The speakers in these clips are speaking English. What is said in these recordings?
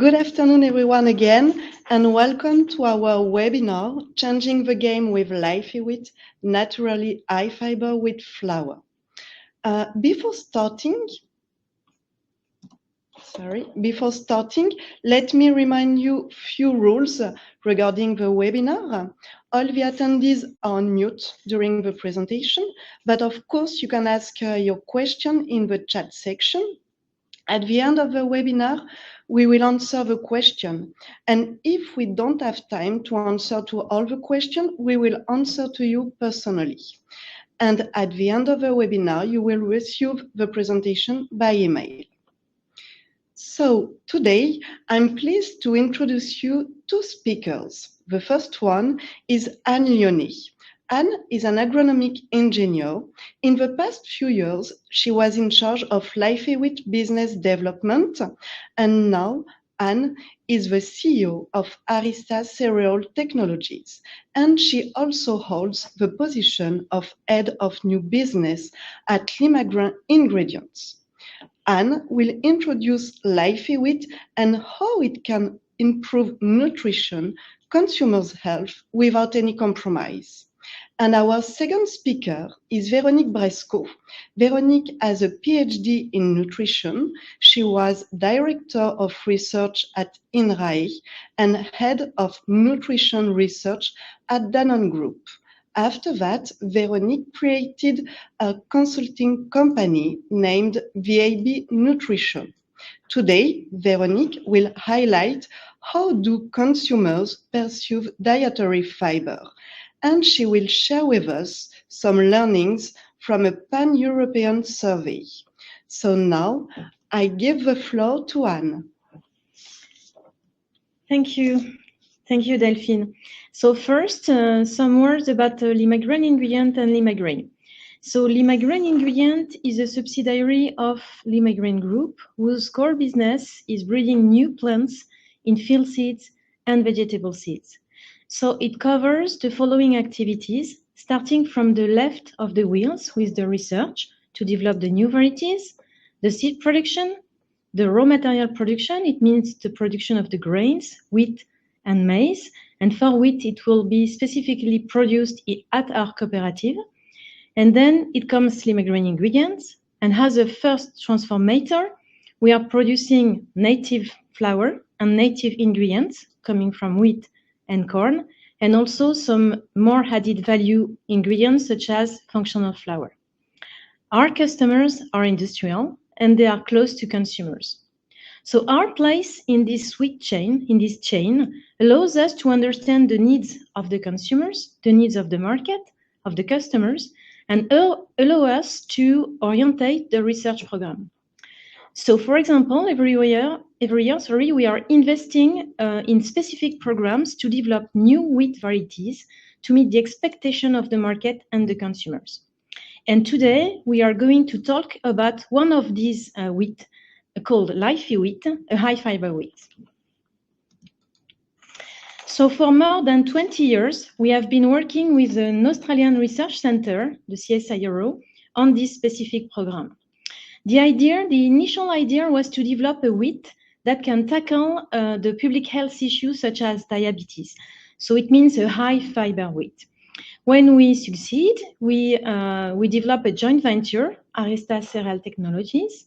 Good afternoon, everyone, again, and welcome to our webinar, Changing the Game with LifyWheat, naturally high-fiber wheat flour. Before starting, let me remind you a few rules regarding the webinar. All the attendees are on mute during the presentation, but of course you can ask your question in the chat section. At the end of the webinar, we will answer the question. And if we don't have time to answer to all the questions, we will answer to you personally. And at the end of the webinar, you will receive the presentation by email. So today, I'm pleased to introduce you two speakers. The first one is Anne Lyonnais. Anne is an agronomic engineer. In the past few years, she was in charge of LifyWheat business development, and now Anne is the CEO of Arista Cereal Technologies, and she also holds the position of Head of New Business at LifyWheat Ingredients. Anne will introduce LifyWheat and how it can improve nutrition, consumers' health without any compromise. And our second speaker is Véronique Bresco. Véronique has a PhD in nutrition. She was Director of Research at INRAE and Head of Nutrition Research at Danone Group. After that, Véronique created a consulting company named VAB Nutrition. Today, Véronique will highlight how do consumers perceive dietary fiber, and she will share with us some learnings from a pan-European survey. So now, I give the floor to Anne. Thank you. Thank you, Delphine. So first, some words about Limagrain Ingredient and Limagrain. So Limagrain Ingredient is a subsidiary of Limagrain Group, whose core business is breeding new plants in field seeds and vegetable seeds. So it covers the following activities, starting from the left of the wheels with the research to develop the new varieties, the seed production, the raw material production, it means the production of the grains, wheat and maize, and for wheat it will be specifically produced at our cooperative. And then it comes Limagrain Ingredients, and as a first transformator, we are producing native flour and native ingredients coming from wheat and corn, and also some more added value ingredients such as functional flour. Our customers are industrial and they are close to consumers. So our place in this chain, allows us to understand the needs of the consumers, the needs of the market, of the customers, and allow us to orientate the research program. So, for example, every year, we are investing in specific programs to develop new wheat varieties to meet the expectation of the market and the consumers. And today, we are going to talk about one of these wheat called LifyWheat, a high-fiber wheat. So for more than 20 years, we have been working with an Australian research center, the CSIRO, on this specific program. The initial idea was to develop a wheat that can tackle the public health issues such as diabetes. So it means a high-fiber wheat. When we succeed, we develop a joint venture, Arista Cereal Technologies,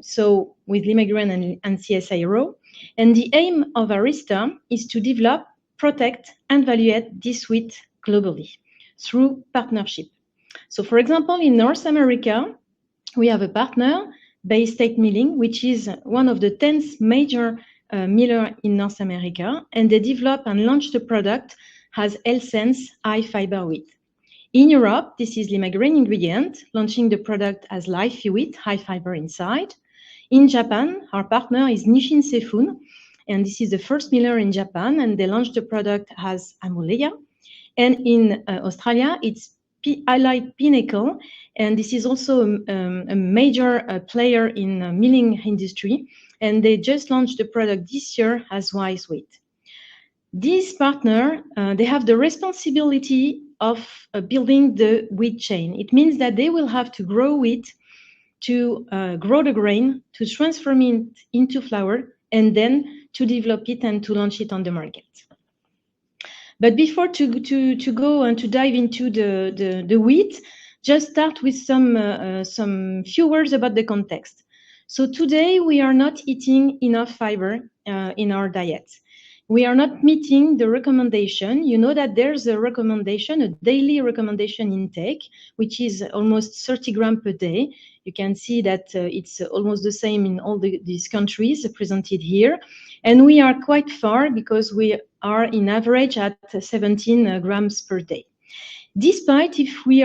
so with Limagrain and CSIRO. And the aim of Arista is to develop, protect, and evaluate this wheat globally through partnership. So for example, in North America, we have a partner, Bay State Milling, which is one of the 10th major miller in North America, and they develop and launch the product as L-Sense high-fiber wheat. In Europe, this is Limagrain Ingredient, launching the product as LifyWheat, high-fiber inside. In Japan, our partner is Nishin Seifun, and this is the first miller in Japan, and they launched the product as Amuleya. And in Australia, it's Allied Pinnacle, and this is also a major player in the milling industry, and they just launched the product this year as Wise Wheat. This partner, they have the responsibility of building the wheat chain. It means that they will have to grow wheat, to grow the grain, to transform it into flour, and then to develop it and to launch it on the market. But before to go and to dive into the wheat, just start with some few words about the context. So today we are not eating enough fiber in our diet. We are not meeting the recommendation. You know that there's a recommendation, a daily recommendation intake, which is almost 30 grams per day. You can see that it's almost the same in all these countries presented here. And we are quite far because we are in average at 17 grams per day. Despite if we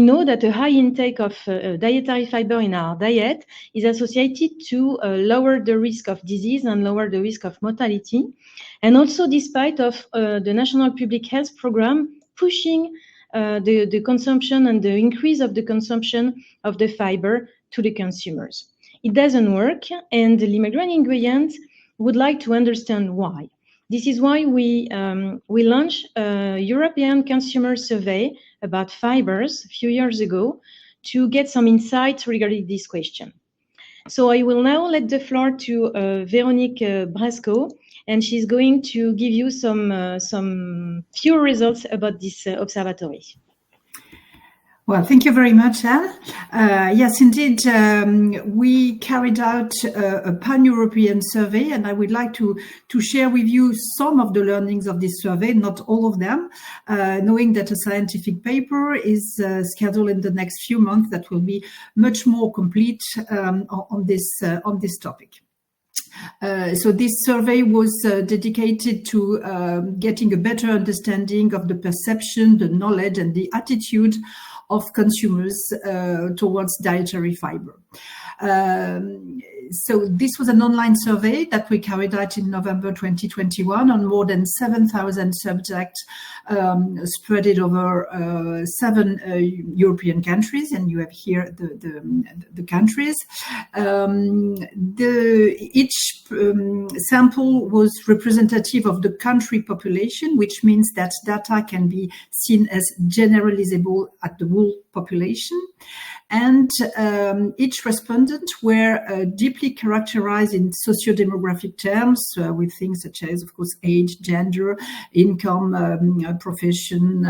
know that a high intake of dietary fiber in our diet is associated to lower the risk of disease and lower the risk of mortality, and also despite of the National Public Health Program pushing the consumption and the increase of the consumption of the fiber to the consumers. It doesn't work, and the Limagrain ingredient would like to understand why. This is why we launched a European consumer survey about fibers a few years ago to get some insights regarding this question. So I will now let the floor to Véronique Brasco, and she's going to give you some few results about this observatory. Well, thank you very much, Anne. Yes, indeed, we carried out a pan-European survey, and I would like to share with you some of the learnings of this survey, not all of them, knowing that a scientific paper is scheduled in the next few months that will be much more complete on this topic. So this survey was dedicated to getting a better understanding of the perception, the knowledge, and the attitude of consumers towards dietary fiber. So this was an online survey that we carried out in November 2021 on more than 7,000 subjects spread it over 7 European countries, and you have here the countries. Each sample was representative of the country population, which means that data can be seen as generalizable at the whole population. And each respondent were deeply characterized in socio-demographic terms with things such as, of course, age, gender, income, profession,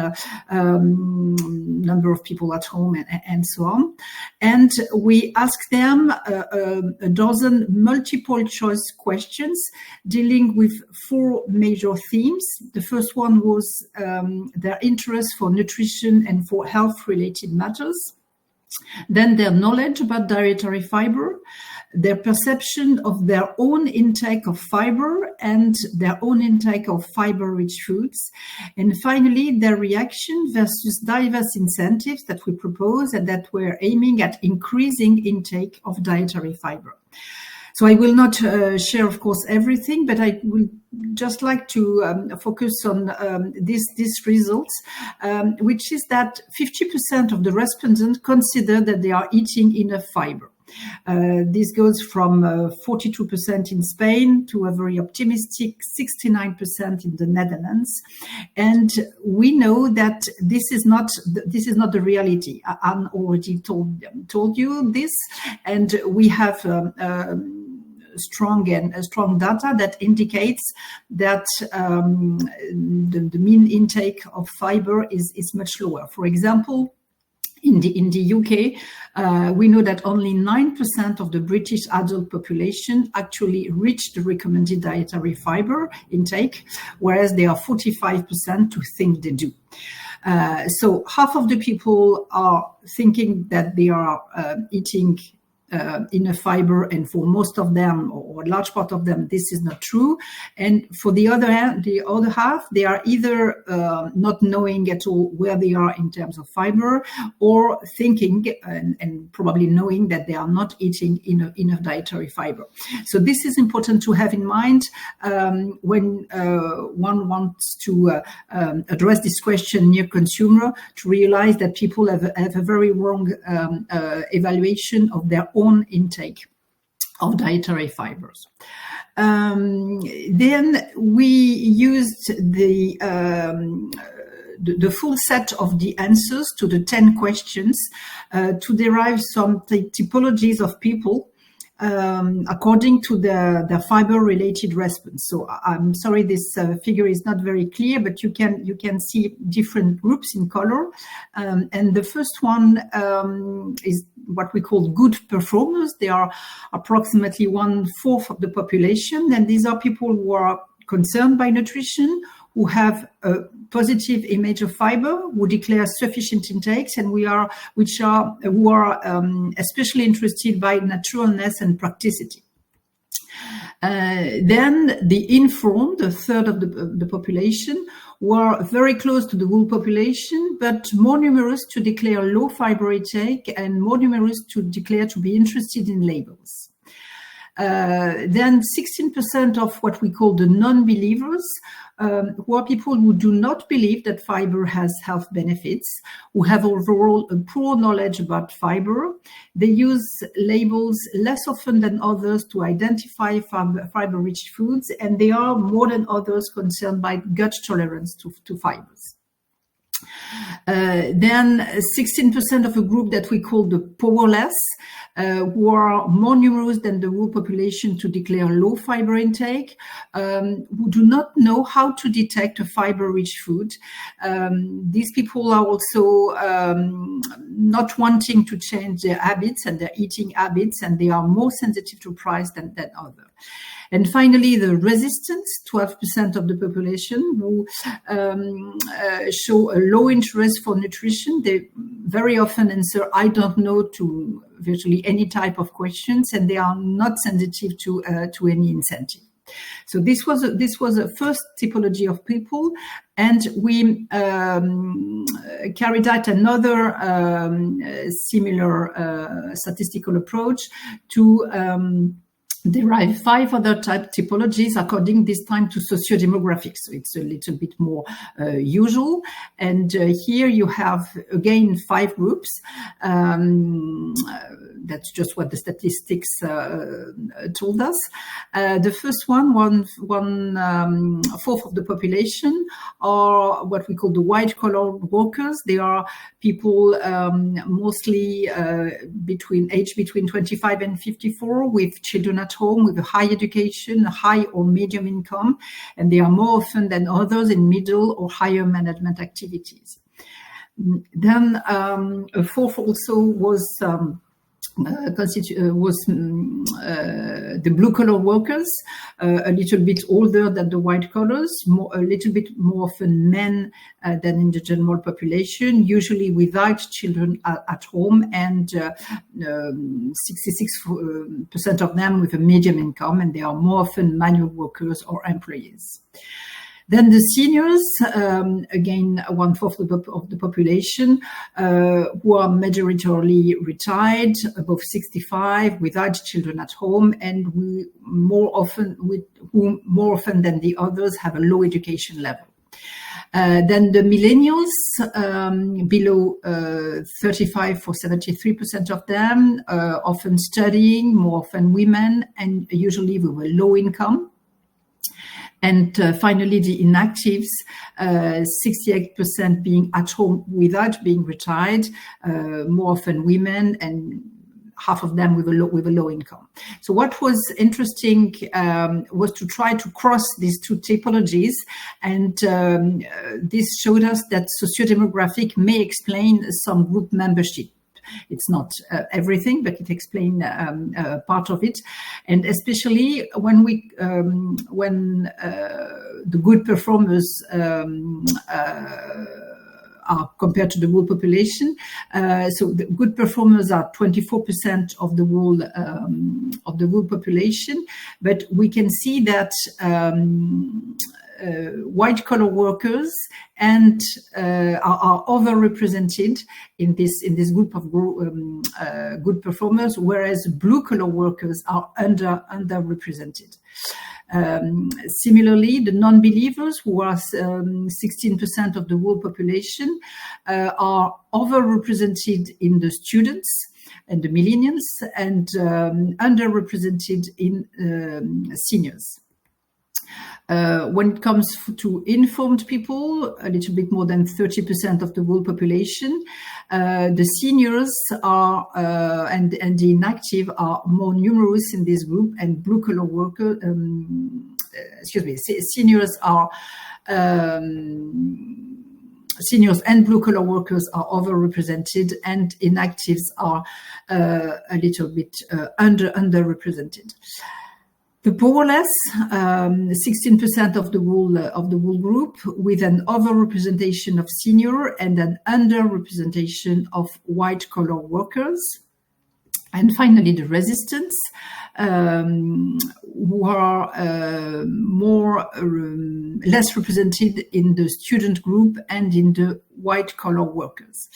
number of people at home, and so on. And we asked them a dozen multiple choice questions dealing with 4 major themes. The first one was their interest for nutrition and for health-related matters. Then their knowledge about dietary fiber, their perception of their own intake of fiber and their own intake of fiber-rich foods, and finally their reaction versus diverse incentives that we propose and that we're aiming at increasing intake of dietary fiber. So I will not share, of course, everything, but I will just like to focus on these results, which is that 50% of the respondents consider that they are eating enough fiber. This goes from 42% in Spain to a very optimistic 69% in the Netherlands, and we know that this is not the reality. Anne already told you this, and we have strong data that indicates that the mean intake of fiber is much lower. For example, in the UK, we know that only 9% of the British adult population actually reach the recommended dietary fiber intake, whereas there are 45% who think they do. So half of the people are thinking that they are eating enough fiber, and for most of them, or a large part of them, this is not true. And for the other half, they are either not knowing at all where they are in terms of fiber, or thinking and probably knowing that they are not eating enough dietary fiber. So this is important to have in mind when one wants to address this question near consumer, to realize that people have a very wrong evaluation of their own intake of dietary fibers. Then we used the full set of the answers to the 10 questions to derive some typologies of people according to their fiber-related response. So I'm sorry, this figure is not very clear, but you can see different groups in color. And the first one is what we call good performers. They are approximately 1/4 of the population, and these are people who are concerned by nutrition, who have a positive image of fiber, who declare sufficient intakes, and who are especially interested by naturalness and practicity. Then the informed, a third of the population, were very close to the whole population, but more numerous to declare low fiber intake and more numerous to declare to be interested in labels. Then 16% of what we call the non-believers, who are people who do not believe that fiber has health benefits, who have overall a poor knowledge about fiber. They use labels less often than others to identify fiber-rich foods, and they are more than others concerned by gut tolerance to fibers. Then 16% of a group that we call the powerless, who are more numerous than the whole population to declare low fiber intake, who do not know how to detect a fiber-rich food. These people are also not wanting to change their habits and their eating habits, and they are more sensitive to price than others. And finally, the resistance, 12% of the population, who show a low interest for nutrition. They very often answer, I don't know, to virtually any type of questions, and they are not sensitive to any incentive. So this was a first typology of people, and we carried out another similar statistical approach to derive 5 other type typologies according this time to sociodemographics. So it's a little bit more usual. And here you have again 5 groups. That's just what the statistics told us. The first one fourth of the population are what we call the white-collar workers. They are people mostly between 25 and 54 with children at home, with a high education, a high or medium income, and they are more often than others in middle or higher management activities. Then a fourth also was the blue-collar workers, a little bit older than the white collars, a little bit more often men than in the general population, usually without children at home, and 66% of them with a medium income, and they are more often manual workers or employees. Then the seniors, again, 1/4 of the population, who are majoritarily retired, above 65, without children at home, and who more often than the others have a low education level. Then the millennials, below 35 for 73% of them, often studying, more often women, and usually with a low income. And finally, the inactives, 68% being at home without being retired, more often women, and half of them with a low income. So what was interesting was to try to cross these 2 typologies, and this showed us that sociodemographic may explain some group membership. It's not everything, but it explains part of it, and especially when the good performers are compared to the whole population. So the good performers are 24% of the whole population, but we can see that white-collar workers and are overrepresented in this group of good performers, whereas blue-collar workers are underrepresented. Similarly, the non-believers, who are 16% of the whole population, are overrepresented in the students and the millennials, and underrepresented in seniors. When it comes to informed people, a little bit more than 30% of the whole population, the seniors are and the inactive are more numerous in this group, and blue-collar workers, seniors are seniors and blue-collar workers are overrepresented, and inactives are a little bit underrepresented. The powerless, 16% of the whole group, with an overrepresentation of senior and an underrepresentation of white-collar workers. And finally, the resistance, who are less represented in the student group and in the white-collar workers.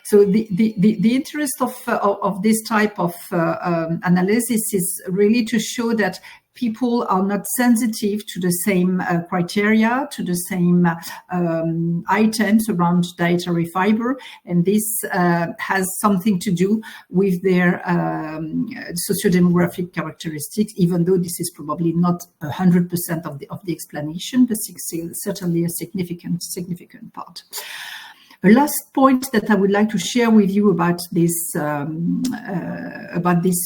So the interest of this type of analysis is really to show that people are not sensitive to the same criteria, to the same items around dietary fiber, and this has something to do with their sociodemographic characteristics, even though this is probably not 100% of the explanation, but certainly a significant part. A last point that I would like to share with you about this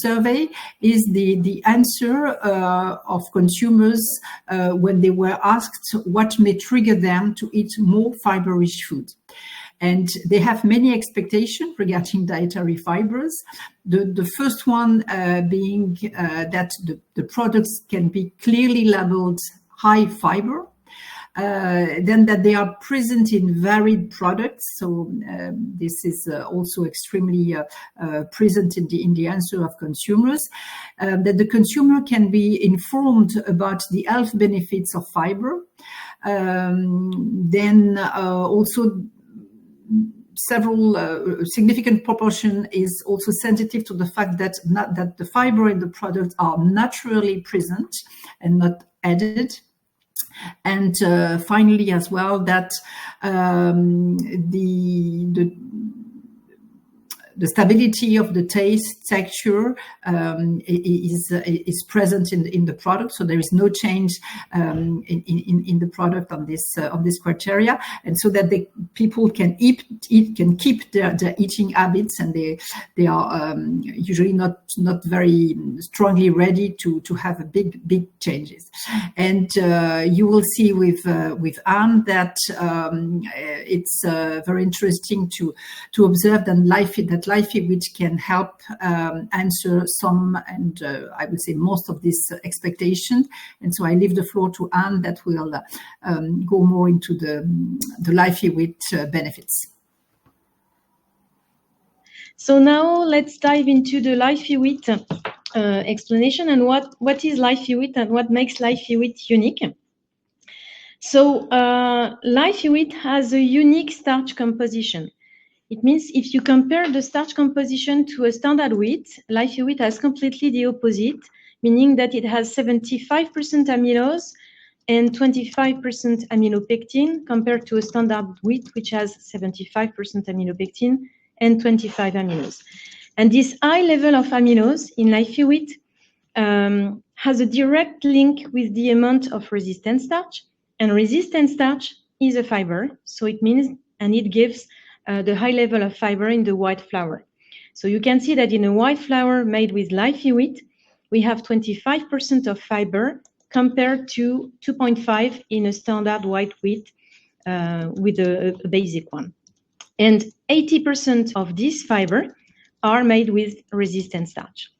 survey is the answer of consumers when they were asked what may trigger them to eat more fiber-rich food. And they have many expectations regarding dietary fibers. The first one being that the products can be clearly labeled high fiber. Then that they are present in varied products. So this is also extremely present in the answer of consumers. That the consumer can be informed about the health benefits of fiber. Then also several significant proportion is also sensitive to the fact that the fiber in the product are naturally present and not added. And finally, as well, that the stability of the taste, texture is present in the product, so there is no change in the product on this criteria, and so that the people can keep their eating habits, and they are usually not very strongly ready to have a big changes. And you will see with Anne that it's very interesting to observe that LifyWheat can help answer some, and I would say most of this expectation. And so I leave the floor to Anne that will go more into the LifyWheat benefits. So now let's dive into the LifyWheat explanation and what is LifyWheat and what makes LifyWheat unique. So LifyWheat has a unique starch composition. It means if you compare the starch composition to a standard wheat, LifyWheat has completely the opposite, meaning that it has 75% amylose and 25% amylopectin compared to a standard wheat, which has 75% amylopectin and 25 amylose. And this high level of amylose in LifyWheat has a direct link with the amount of resistant starch, and resistant starch is a fiber, so it means, and it gives the high level of fiber in the white flour. So you can see that in a white flour made with LifyWheat, we have 25% of fiber compared to 2.5 in a standard white wheat with a basic one. And 80% of this fiber are made with resistant starch.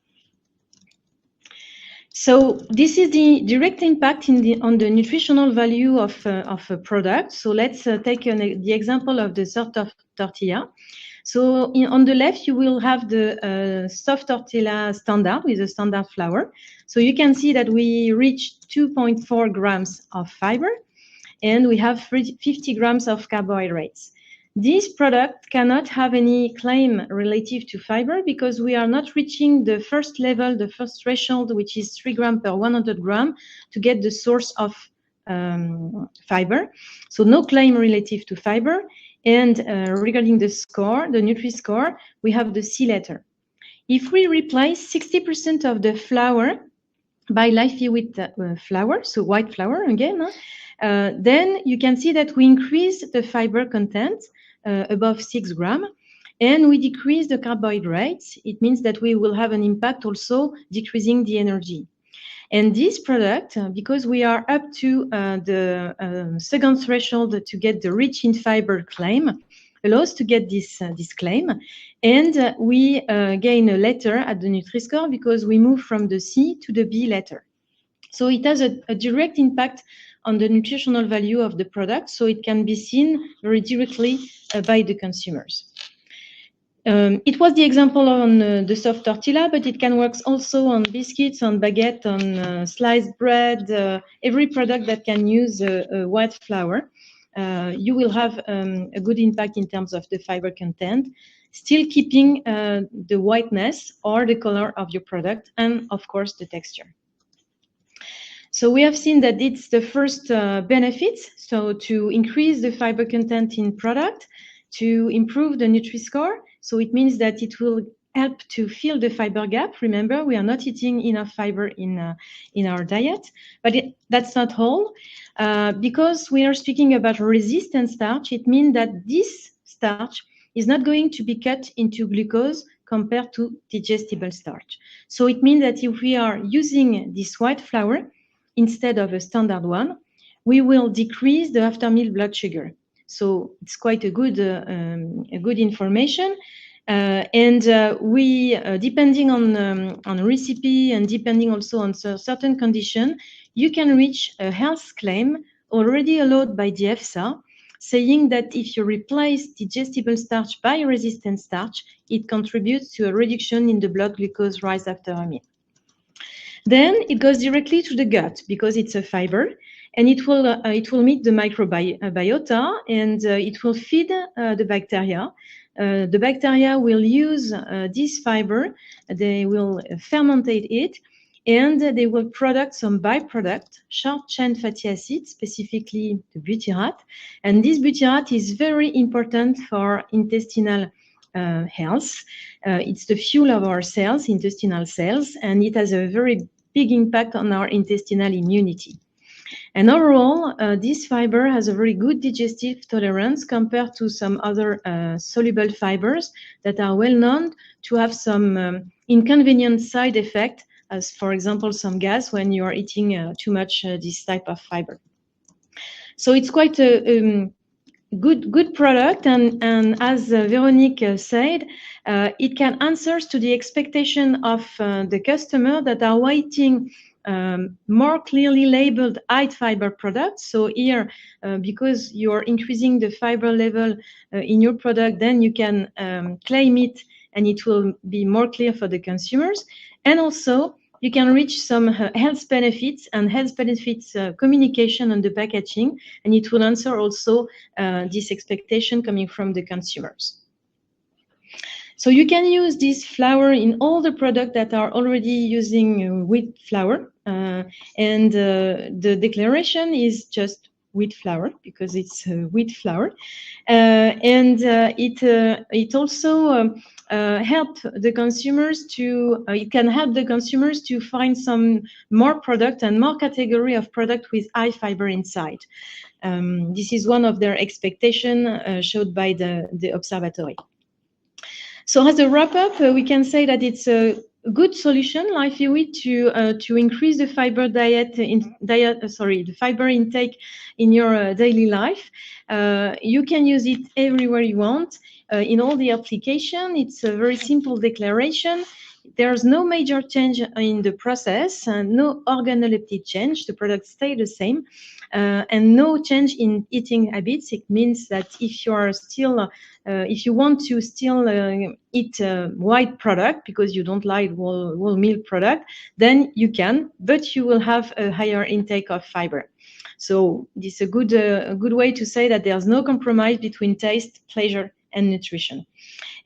So this is the direct impact on the nutritional value of a product. So let's take the example of the soft tortilla. So on the left, you will have the soft tortilla standard with a standard flour. So you can see that we reach 2.4 grams of fiber, and we have 50 grams of carbohydrates. This product cannot have any claim relative to fiber because we are not reaching the first level, the first threshold, which is 3 grams per 100 grams to get the source of fiber. So no claim relative to fiber. And regarding the score, the nutri-score, we have the C letter. If we replace 60% of the flour by LifyWheat flour, so white flour again, then you can see that we increase the fiber content above 6 grams, and we decrease the carbohydrates. It means that we will have an impact also decreasing the energy. And this product, because we are up to the second threshold to get the rich in fiber claim, allows to get this claim. And we gain a letter at the Nutri-Score because we move from the C to the B letter. So it has a direct impact on the nutritional value of the product, so it can be seen very directly by the consumers. It was the example on the soft tortilla, but it can work also on biscuits, on baguette, on sliced bread, every product that can use white flour. You will have a good impact in terms of the fiber content, still keeping the whiteness or the color of your product, and of course the texture. So we have seen that it's the first benefits, so to increase the fiber content in product, to improve the Nutri-Score. So it means that it will help to fill the fiber gap. Remember, we are not eating enough fiber in our diet, but that's not all. Because we are speaking about resistant starch, it means that this starch is not going to be cut into glucose compared to digestible starch. So it means that if we are using this white flour instead of a standard one, we will decrease the after meal blood sugar. So it's quite a good information. We, depending on recipe and depending also on certain condition, you can reach a health claim already allowed by the EFSA, saying that if you replace digestible starch by resistant starch, it contributes to a reduction in the blood glucose rise after a meal. Then it goes directly to the gut because it's a fiber, and it will meet the microbiota, and it will feed the bacteria. The bacteria will use this fiber, they will fermentate it, and they will produce some byproduct, short-chain fatty acids, specifically the butyrate. And this butyrate is very important for intestinal health. It's the fuel of our cells, intestinal cells, and it has a very big impact on our intestinal immunity. And overall, this fiber has a very good digestive tolerance compared to some other soluble fibers that are well known to have some inconvenient side effect, as for example, some gas when you are eating too much this type of fiber. So it's quite a good product, and as Veronique said, it can answer to the expectation of the customer that are waiting more clearly labeled high fiber products. So here, because you're increasing the fiber level in your product, then you can claim it and it will be more clear for the consumers. And also you can reach some health benefits and health benefits communication on the packaging, and it will answer also this expectation coming from the consumers. So you can use this flour in all the products that are already using wheat flour, and the declaration is just wheat flour because it's wheat flour, and it also help the consumers to it can help the consumers to find some more product and more category of product with high fiber inside. This is one of their expectation showed by the observatory. So as a wrap up, we can say that it's a good solution, LifyWheat, to increase the fiber the fiber intake in your daily life. You can use it everywhere you want. In all the application, it's a very simple declaration. There's no major change in the process, no organoleptic change. The products stay the same, and no change in eating habits. It means that if you are still, if you want to still eat white product because you don't like whole milk product, then you can, but you will have a higher intake of fiber. So this is a good way to say that there's no compromise between taste, pleasure, and nutrition.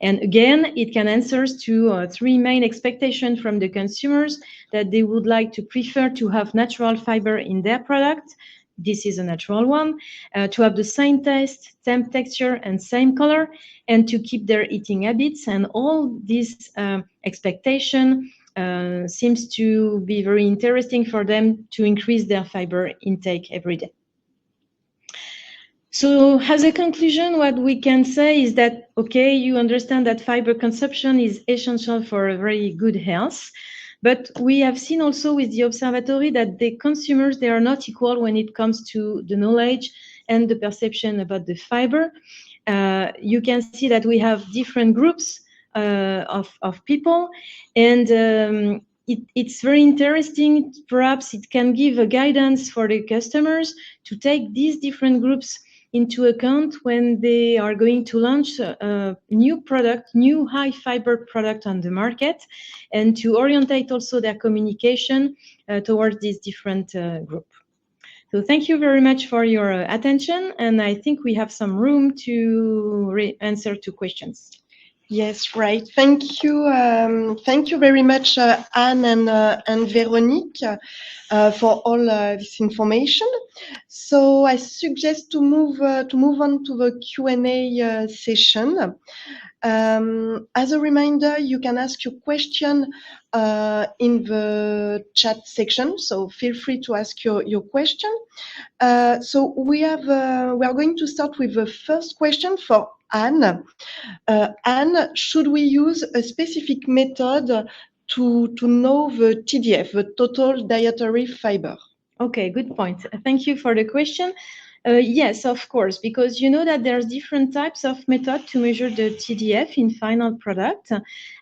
And again, it can answer to three main expectations from the consumers, that they would like to prefer to have natural fiber in their product. This is a natural one. To have the same taste, same texture, and same color, and to keep their eating habits. And all these expectations seems to be very interesting for them to increase their fiber intake every day. So as a conclusion, what we can say is that, okay, you understand that fiber consumption is essential for a very good health. But we have seen also with the observatory that the consumers, they are not equal when it comes to the knowledge and the perception about the fiber. You can see that we have different groups of people, and it's very interesting. Perhaps it can give a guidance for the customers to take these different groups into account when they are going to launch a new product, new high fiber product on the market, and to orientate also their communication towards this different group. So thank you very much for your attention, and I think we have some room to answer to questions. Yes, right. Thank you. Thank you very much, Anne and Véronique, for all this information. So I suggest to move on to the Q&A session. As a reminder, you can ask your question in the chat section. So feel free to ask your question. So we are going to start with the first question for Anne. Anne, should we use a specific method to know the TDF, the total dietary fiber? Okay, good point. Thank you for the question. Yes, of course, because you know that there's different types of method to measure the TDF in final product.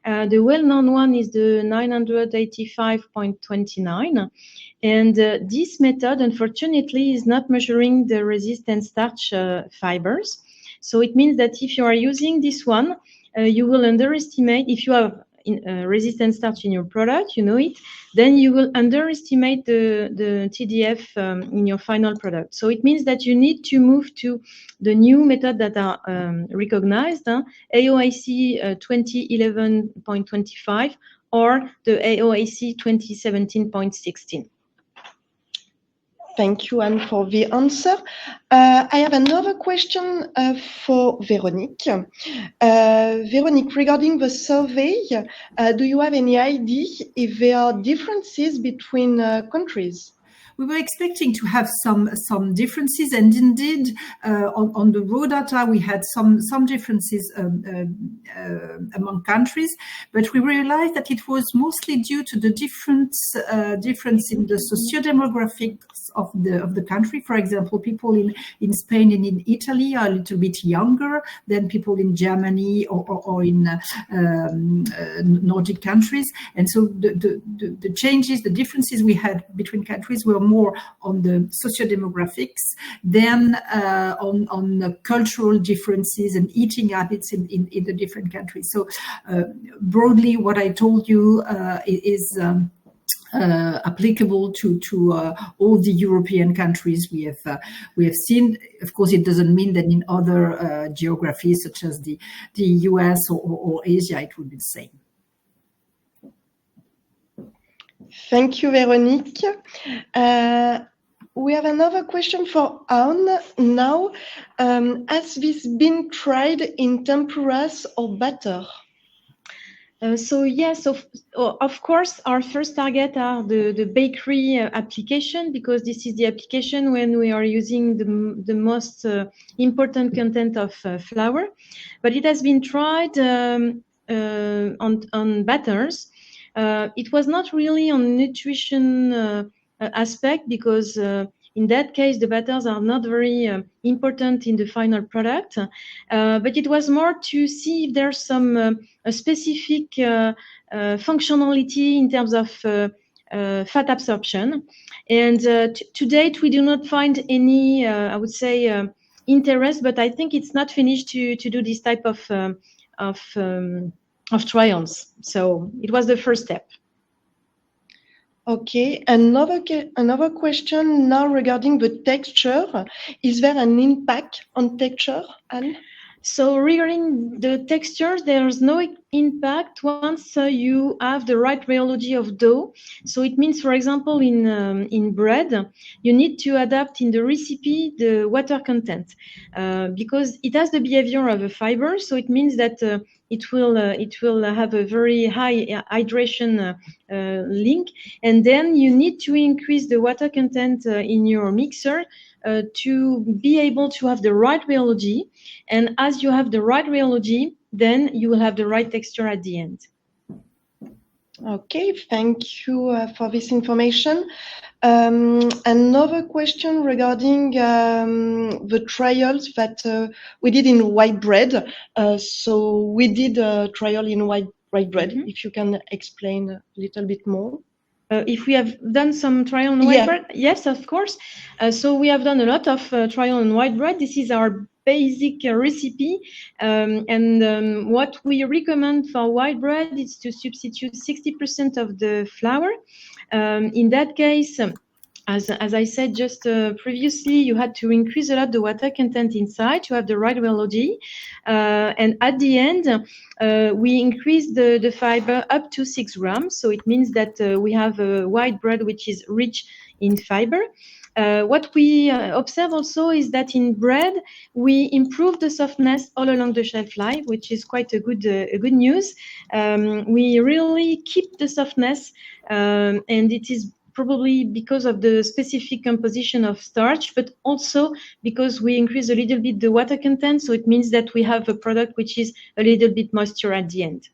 The well-known one is the 985.29. And this method, unfortunately, is not measuring the resistant starch fibers. So it means that if you are using this one, you will underestimate, if you have resistant starch in your product, you know it, then you will underestimate the TDF in your final product. So it means that you need to move to the new method that are recognized, AOIC 2011.25 or the AOIC 2017.16. Thank you, Anne, for the answer. I have another question for Véronique. Véronique, regarding the survey, do you have any idea if there are differences between countries? We were expecting to have some differences, and indeed, on the raw data, we had some differences among countries. But we realized that it was mostly due to the difference in the socio-demographics of the country. For example, people in Spain and in Italy are a little bit younger than people in Germany or in Nordic countries, and so the changes, the differences we had between countries were more on the socio-demographics than on the cultural differences and eating habits in the different countries. So broadly, what I told you is applicable to all the European countries we have seen. Of course, it doesn't mean that in other geographies such as the US or Asia it would be the same. Thank you, Véronique. We have another question for Anne now. Has this been tried in tempuras or batter? So yes, of course, our first target are the bakery application, because this is the application when we are using the most important content of flour. But it has been tried on batters. It was not really on nutrition aspect, because in that case, the batters are not very important in the final product. But it was more to see if there's some a specific functionality in terms of fat absorption. And to date, we do not find any, I would say, interest. But I think it's not finished to do this type of trials. So it was the first step. Okay, another question now regarding the texture. Is there an impact on texture, Anne? So regarding the texture, there's no impact once you have the right rheology of dough. So it means, for example, in bread, you need to adapt in the recipe the water content because it has the behavior of a fiber. So it means that it will have a very high hydration link, and then you need to increase the water content in your mixer to be able to have the right rheology. And as you have the right rheology, then you will have the right texture at the end. Okay, thank you for this information. Another question regarding the trials that we did in white bread. So we did a trial in white bread. Mm-hmm. If you can explain a little bit more. If we have done some trial on white bread? Yes, of course. So we have done a lot of trial on white bread. This is our basic recipe. What we recommend for white bread is to substitute 60% of the flour. In that case, as I said just previously, you had to increase a lot the water content inside to have the right rheology. And at the end, we increased the fiber up to 6 grams. So it means that we have a white bread which is rich in fiber. What we observe also is that in bread, we improve the softness all along the shelf life, which is quite a good news. We really keep the softness, and it is probably because of the specific composition of starch, but also because we increase a little bit the water content. So it means that we have a product which is a little bit moisture at the end.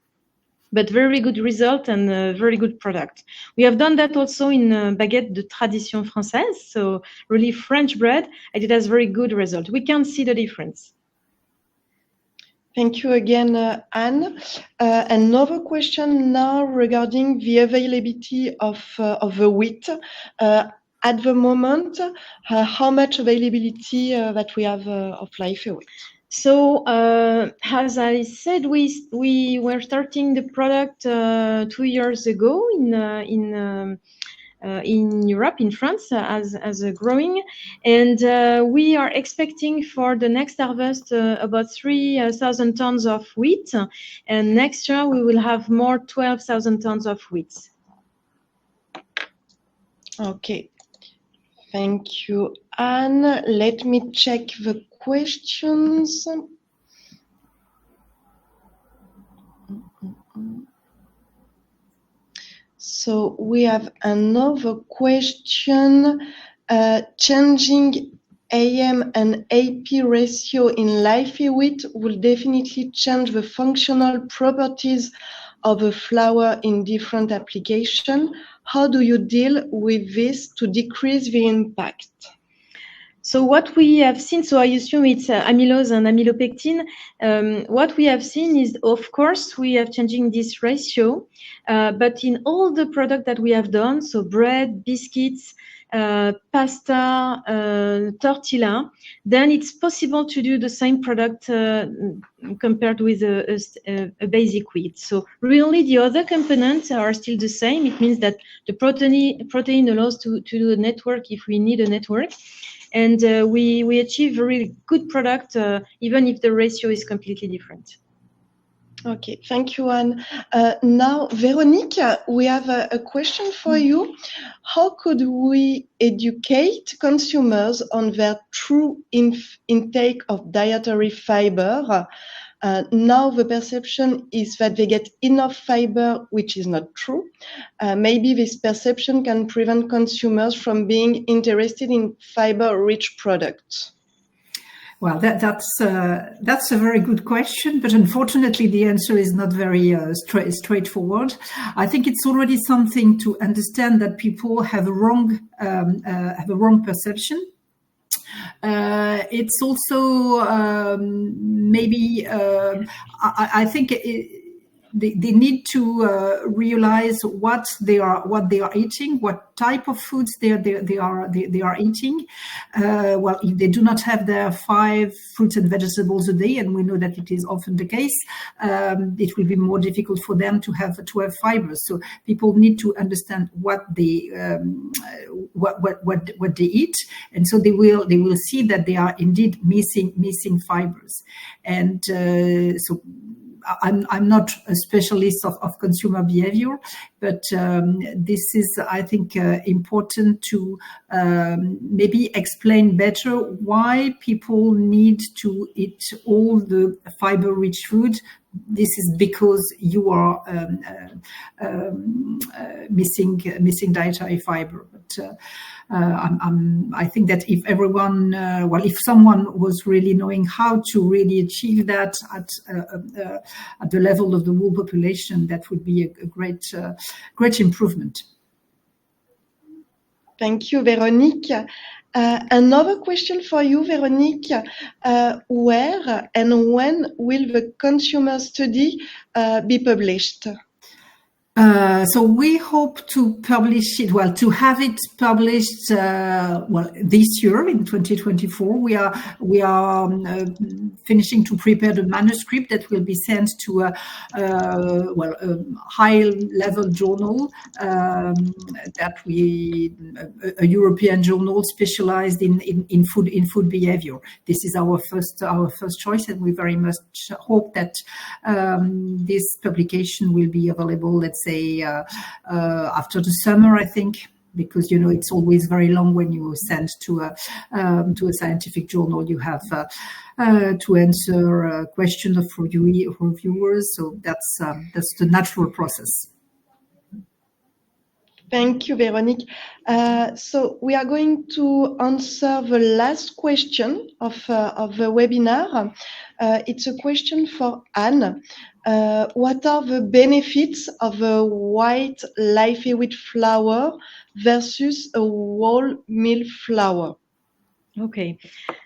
But very good result and a very good product. We have done that also in baguette de tradition française, so really French bread, and it has very good result. We can see the difference. Thank you again, Anne. Another question now regarding the availability of the wheat. At the moment, how much availability that we have of LifyWheat? So, as I said, we were starting the product 2 years ago in Europe, in France, as a growing, and we are expecting for the next harvest about 3,000 tons of wheat, and next year we will have more 12,000 tons of wheat. Okay, thank you, Anne. Let me check the questions. So we have another question. Changing AM and AP ratio in LifyWheat will definitely change the functional properties of a flour in different applications. How do you deal with this to decrease the impact? So what we have seen, so I assume it's amylose and amylopectin. What we have seen is, of course, we are changing this ratio, but in all the products that we have done, so bread, biscuits, pasta, tortilla, then it's possible to do the same product compared with a basic wheat. So really the other components are still the same. It means that the protein allows to do a network if we need a network. And we achieve a really good product, even if the ratio is completely different. Okay, thank you, Anne. Now, Véronique, we have a question for you. How could we educate consumers on their true intake of dietary fiber? Now the perception is that they get enough fiber, which is not true. Maybe this perception can prevent consumers from being interested in fiber-rich products. Well, that's a very good question, but unfortunately the answer is not very straightforward. I think it's already something to understand that people have a wrong perception. It's also maybe I think they need to realize what they are eating, what type of foods they are eating. Well, if they do not have their 5 fruits and vegetables a day, and we know that it is often the case, it will be more difficult for them to have fibers. So people need to understand what they eat, and so they will see that they are indeed missing fibers. And so I'm not a specialist of consumer behavior, but this is, I think, important to maybe explain better why people need to eat all the fiber-rich food. This is because you are missing dietary fiber. But I think that if everyone, if someone was really knowing how to really achieve that at the level of the whole population, that would be a great improvement. Thank you, Véronique. Another question for you, Véronique. Where and when will the consumer study be published? So we hope to publish it, to have it published, this year in 2024. We are finishing to prepare the manuscript that will be sent to a high-level journal a European journal specialized in food behavior. This is our first choice, and we very much hope that this publication will be available, let's say, after the summer, I think, because it's always very long when you send to a scientific journal. You have to answer questions of reviewers, so that's the natural process. Thank you, Véronique. So we are going to answer the last question of the webinar. It's a question for Anne. What are the benefits of a white LifyWheat flour versus a whole meal flour? Okay,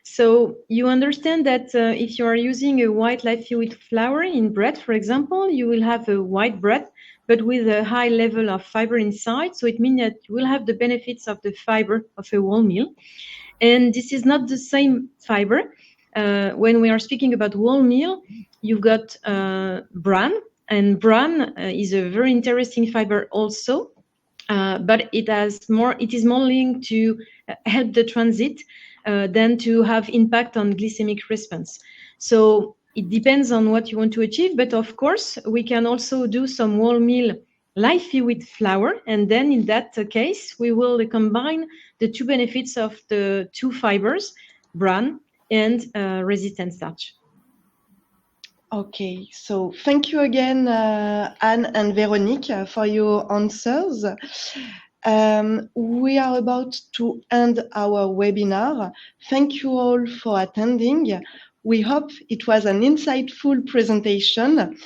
so you understand that if you are using a white LifyWheat flour in bread, for example, you will have a white bread, but with a high level of fiber inside. So it means that you will have the benefits of the fiber of a whole meal. And this is not the same fiber. When we are speaking about whole meal, you've got bran, and bran is a very interesting fiber also, but it is more linked to help the transit than to have impact on glycemic response. So it depends on what you want to achieve, but of course we can also do some whole meal LifyWheat flour, and then in that case we will combine the 2 benefits of the 2 fibers, bran and resistant starch. Okay, so thank you again, Anne and Véronique, for your answers. We are about to end our webinar. Thank you all for attending. We hope it was an insightful presentation.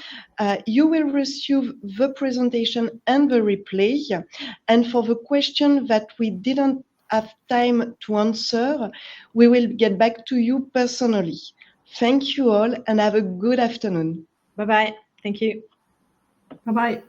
You will receive the presentation and the replay. And for the question that we didn't have time to answer, we will get back to you personally. Thank you all and have a good afternoon. Bye-bye. Thank you. Bye-bye.